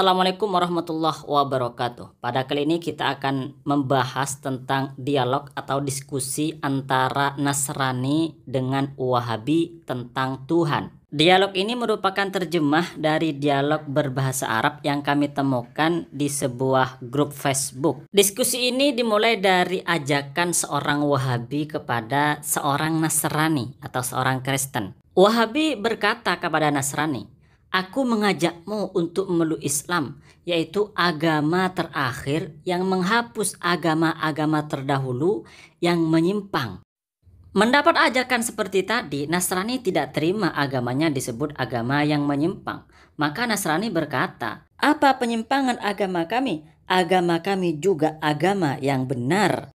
Assalamualaikum warahmatullahi wabarakatuh. Pada kali ini kita akan membahas tentang dialog atau diskusi antara Nasrani dengan Wahabi tentang Tuhan. Dialog ini merupakan terjemah dari dialog berbahasa Arab yang kami temukan di sebuah grup Facebook. Diskusi ini dimulai dari ajakan seorang Wahabi kepada seorang Nasrani atau seorang Kristen. Wahabi berkata kepada Nasrani, "Aku mengajakmu untuk memeluk Islam, yaitu agama terakhir yang menghapus agama-agama terdahulu yang menyimpang." Mendapat ajakan seperti tadi, Nasrani tidak terima agamanya disebut agama yang menyimpang. Maka Nasrani berkata, "Apa penyimpangan agama kami? Agama kami juga agama yang benar."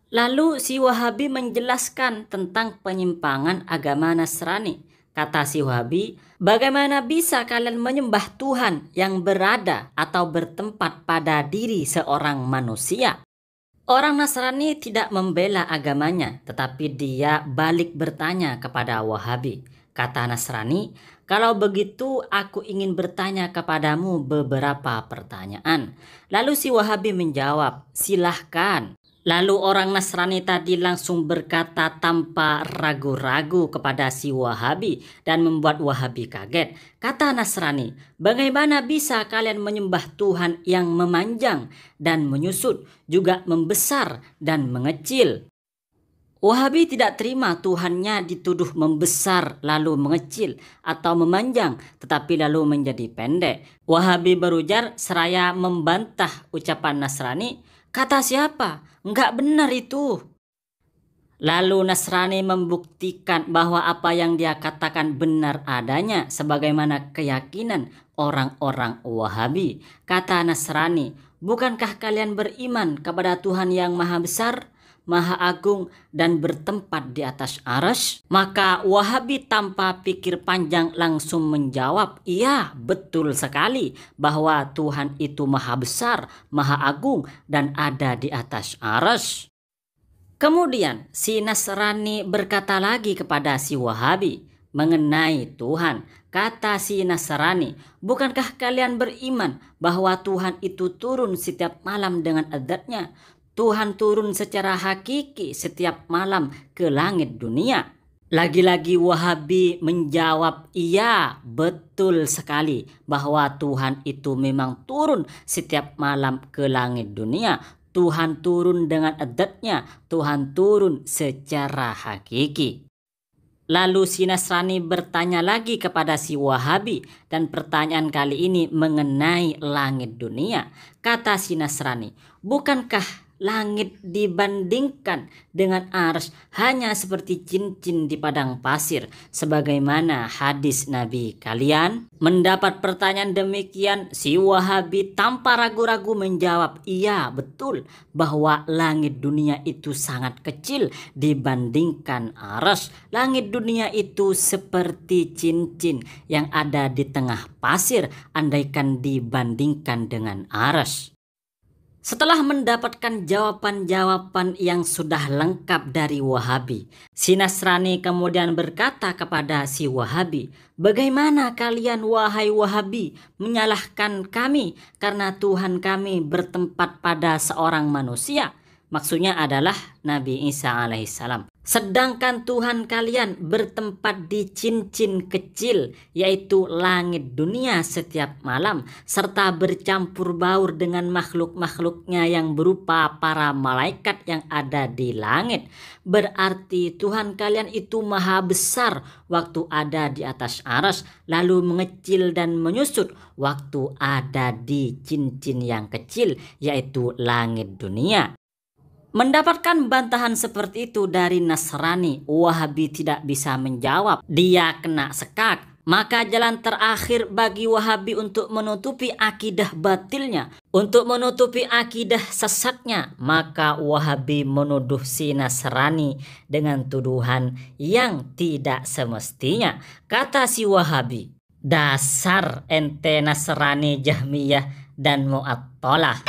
Lalu si Wahabi menjelaskan tentang penyimpangan agama Nasrani. Kata si Wahabi, "Bagaimana bisa kalian menyembah Tuhan yang berada atau bertempat pada diri seorang manusia?" Orang Nasrani tidak membela agamanya, tetapi dia balik bertanya kepada Wahabi. Kata Nasrani, "Kalau begitu aku ingin bertanya kepadamu beberapa pertanyaan." Lalu si Wahabi menjawab, "Silahkan." Lalu orang Nasrani tadi langsung berkata tanpa ragu-ragu kepada si Wahabi dan membuat Wahabi kaget. Kata Nasrani, "Bagaimana bisa kalian menyembah Tuhan yang memanjang dan menyusut, juga membesar dan mengecil?" Wahabi tidak terima Tuhannya dituduh membesar lalu mengecil atau memanjang tetapi lalu menjadi pendek. Wahabi berujar seraya membantah ucapan Nasrani, "Kata siapa? Enggak benar itu." Lalu Nasrani membuktikan bahwa apa yang dia katakan benar adanya sebagaimana keyakinan orang-orang Wahabi. Kata Nasrani, "Bukankah kalian beriman kepada Tuhan yang maha besar, maha agung dan bertempat di atas arsy?" Maka Wahabi tanpa pikir panjang langsung menjawab, "Iya, betul sekali bahwa Tuhan itu maha besar, maha agung dan ada di atas arsy." Kemudian si Nasrani berkata lagi kepada si Wahabi mengenai Tuhan. Kata si Nasrani, "Bukankah kalian beriman bahwa Tuhan itu turun setiap malam dengan azab-Nya? Tuhan turun secara hakiki setiap malam ke langit dunia." Lagi-lagi Wahabi menjawab, "Iya, betul sekali bahwa Tuhan itu memang turun setiap malam ke langit dunia. Tuhan turun dengan azab-Nya, Tuhan turun secara hakiki." Lalu si Nasrani bertanya lagi kepada si Wahabi dan pertanyaan kali ini mengenai langit dunia. Kata si Nasrani, "Bukankah langit dibandingkan dengan arsy hanya seperti cincin di padang pasir sebagaimana hadis Nabi kalian?" Mendapat pertanyaan demikian, si Wahabi tanpa ragu-ragu menjawab, "Iya, betul bahwa langit dunia itu sangat kecil dibandingkan arsy. Langit dunia itu seperti cincin yang ada di tengah pasir andaikan dibandingkan dengan arsy." Setelah mendapatkan jawaban-jawaban yang sudah lengkap dari Wahabi, si Nasrani kemudian berkata kepada si Wahabi, "Bagaimana kalian wahai Wahabi menyalahkan kami karena Tuhan kami bertempat pada seorang manusia?" Maksudnya adalah Nabi Isa alaihissalam. "Sedangkan Tuhan kalian bertempat di cincin kecil yaitu langit dunia setiap malam serta bercampur baur dengan makhluk-makhluknya yang berupa para malaikat yang ada di langit. Berarti Tuhan kalian itu maha besar waktu ada di atas arsy lalu mengecil dan menyusut waktu ada di cincin yang kecil yaitu langit dunia." Mendapatkan bantahan seperti itu dari Nasrani, Wahabi tidak bisa menjawab. Dia kena sekak. Maka jalan terakhir bagi Wahabi untuk menutupi akidah batilnya, untuk menutupi akidah sesatnya, maka Wahabi menuduh si Nasrani dengan tuduhan yang tidak semestinya. Kata si Wahabi, "Dasar ente Nasrani, Jahmiyah dan Mu'attalah."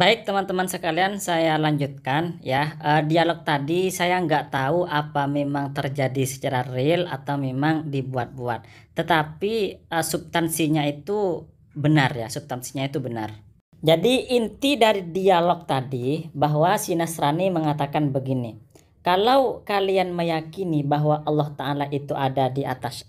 Baik teman-teman sekalian, saya lanjutkan ya. Dialog tadi saya nggak tahu apa memang terjadi secara real atau memang dibuat-buat. Tetapi substansinya itu benar ya, substansinya itu benar. Jadi inti dari dialog tadi bahwa si Nasrani mengatakan begini. Kalau kalian meyakini bahwa Allah Ta'ala itu ada di atas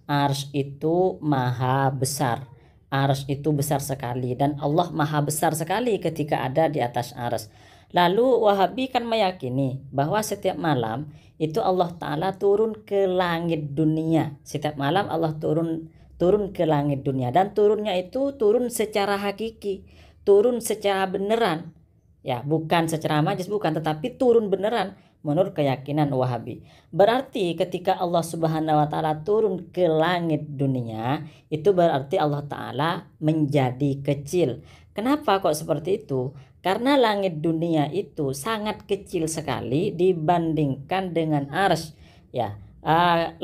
arsy itu maha besar. Arsy itu besar sekali dan Allah maha besar sekali ketika ada di atas arsy. Lalu Wahabi kan meyakini bahwa setiap malam itu Allah Ta'ala turun ke langit dunia. Setiap malam Allah turun ke langit dunia, dan turunnya itu turun secara hakiki, turun secara beneran. Ya, bukan secara majaz, bukan, tetapi turun beneran menurut keyakinan Wahabi. Berarti ketika Allah Subhanahu wa taala turun ke langit dunia, itu berarti Allah Ta'ala menjadi kecil. Kenapa kok seperti itu? Karena langit dunia itu sangat kecil sekali dibandingkan dengan arsy. Ya,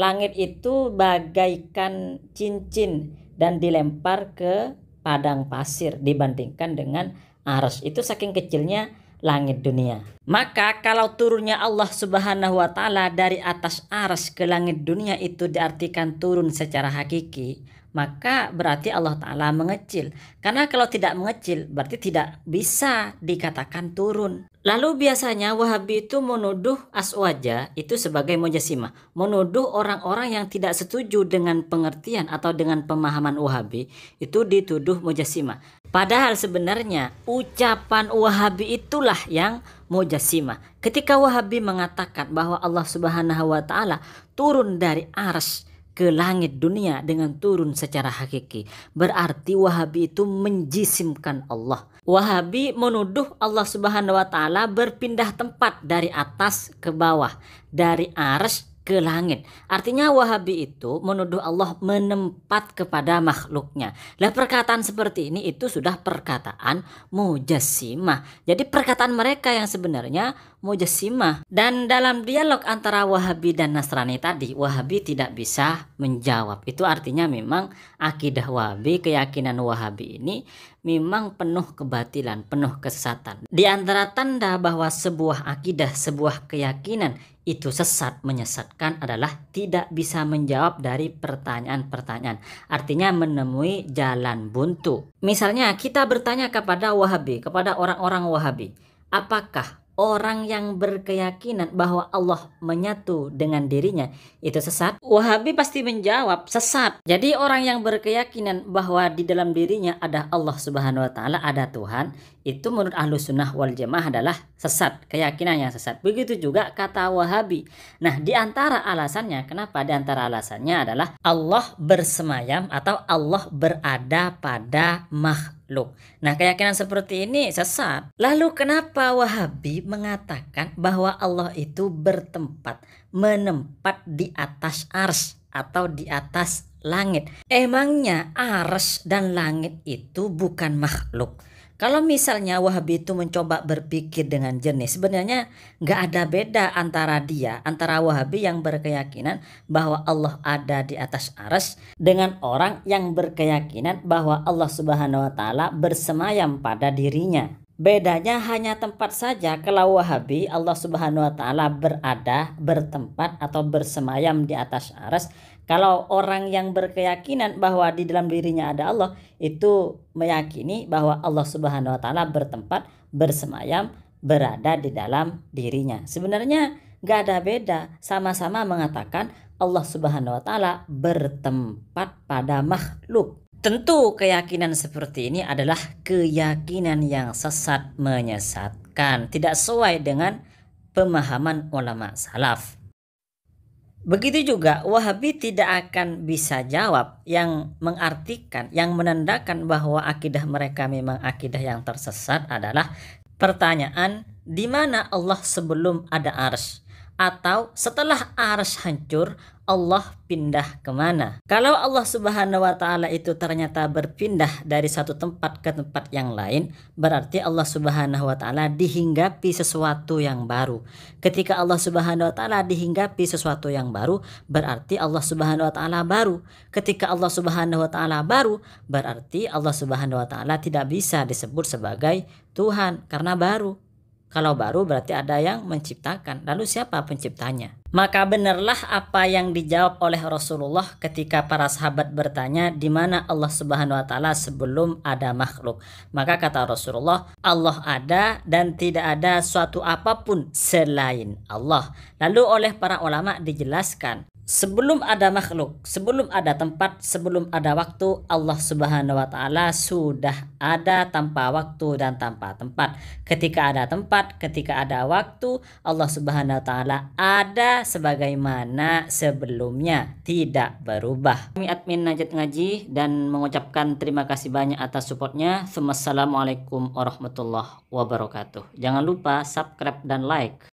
langit itu bagaikan cincin dan dilempar ke padang pasir dibandingkan dengan arsy. Itu saking kecilnya langit dunia. Maka kalau turunnya Allah Subhanahu wa taala dari atas arsy ke langit dunia itu diartikan turun secara hakiki, maka berarti Allah Ta'ala mengecil. Karena kalau tidak mengecil berarti tidak bisa dikatakan turun. Lalu biasanya Wahabi itu menuduh Aswaja itu sebagai mujassimah, menuduh orang-orang yang tidak setuju dengan pengertian atau dengan pemahaman Wahabi itu dituduh mujassimah. Padahal sebenarnya ucapan Wahabi itulah yang mujassimah. Ketika Wahabi mengatakan bahwa Allah Subhanahu wa taala turun dari arsy ke langit dunia dengan turun secara hakiki, berarti Wahabi itu menjisimkan Allah. Wahabi menuduh Allah Subhanahu wa taala berpindah tempat dari atas ke bawah, dari arsy ke langit. Artinya Wahabi itu menuduh Allah menempat kepada makhluknya. Lah perkataan seperti ini itu sudah perkataan mujassimah. Jadi perkataan mereka yang sebenarnya mujassimah. Dan dalam dialog antara Wahabi dan Nasrani tadi, Wahabi tidak bisa menjawab. Itu artinya memang akidah Wahabi, keyakinan Wahabi ini memang penuh kebatilan, penuh kesesatan. Di antara tanda bahwa sebuah akidah, sebuah keyakinan itu sesat, menyesatkan adalah tidak bisa menjawab dari pertanyaan-pertanyaan. Artinya menemui jalan buntu. Misalnya kita bertanya kepada Wahabi, kepada orang-orang Wahabi, apakah orang yang berkeyakinan bahwa Allah menyatu dengan dirinya itu sesat? Wahabi pasti menjawab sesat. Jadi orang yang berkeyakinan bahwa di dalam dirinya ada Allah Subhanahu wa taala, ada Tuhan, itu menurut Ahlus Sunnah wal Jamaah adalah sesat, keyakinan yang sesat. Begitu juga kata Wahabi. Nah, di antara alasannya, kenapa? Di antara alasannya adalah Allah bersemayam atau Allah berada pada makhluk. Nah, keyakinan seperti ini sesat. Lalu kenapa Wahabi mengatakan bahwa Allah itu bertempat, menempat di atas arsy atau di atas langit? Emangnya arsy dan langit itu bukan makhluk? Kalau misalnya Wahabi itu mencoba berpikir dengan jernih, sebenarnya nggak ada beda antara Wahabi yang berkeyakinan bahwa Allah ada di atas arsy dengan orang yang berkeyakinan bahwa Allah Subhanahu wa taala bersemayam pada dirinya. Bedanya hanya tempat saja. Kalau Wahabi, Allah Subhanahu wa taala berada, bertempat atau bersemayam di atas arsy. Kalau orang yang berkeyakinan bahwa di dalam dirinya ada Allah, itu meyakini bahwa Allah Subhanahu wa taala bertempat, bersemayam, berada di dalam dirinya. Sebenarnya nggak ada beda, sama-sama mengatakan Allah Subhanahu wa taala bertempat pada makhluk. Tentu keyakinan seperti ini adalah keyakinan yang sesat, menyesatkan, tidak sesuai dengan pemahaman ulama salaf. Begitu juga Wahabi tidak akan bisa jawab yang mengartikan, yang menandakan bahwa akidah mereka memang akidah yang tersesat adalah pertanyaan, di mana Allah sebelum ada arsy? Atau setelah arsy hancur, Allah pindah kemana? Kalau Allah Subhanahu wa Ta'ala itu ternyata berpindah dari satu tempat ke tempat yang lain, berarti Allah Subhanahu wa Ta'ala dihinggapi sesuatu yang baru. Ketika Allah Subhanahu wa Ta'ala dihinggapi sesuatu yang baru, berarti Allah Subhanahu wa Ta'ala baru. Ketika Allah Subhanahu wa Ta'ala baru, berarti Allah Subhanahu wa Ta'ala tidak bisa disebut sebagai Tuhan karena baru. Kalau baru berarti ada yang menciptakan. Lalu siapa penciptanya? Maka benarlah apa yang dijawab oleh Rasulullah ketika para sahabat bertanya di mana Allah Subhanahu wa Ta'ala sebelum ada makhluk. Maka kata Rasulullah, Allah ada dan tidak ada suatu apapun selain Allah. Lalu oleh para ulama dijelaskan, sebelum ada makhluk, sebelum ada tempat, sebelum ada waktu, Allah Subhanahu wa Ta'ala sudah ada tanpa waktu dan tanpa tempat. Ketika ada tempat, ketika ada waktu, Allah Subhanahu wa Ta'ala ada sebagaimana sebelumnya, tidak berubah. Kami admin Najat Ngaji dan mengucapkan terima kasih banyak atas supportnya. Assalamualaikum warahmatullahi wabarakatuh. Jangan lupa subscribe dan like.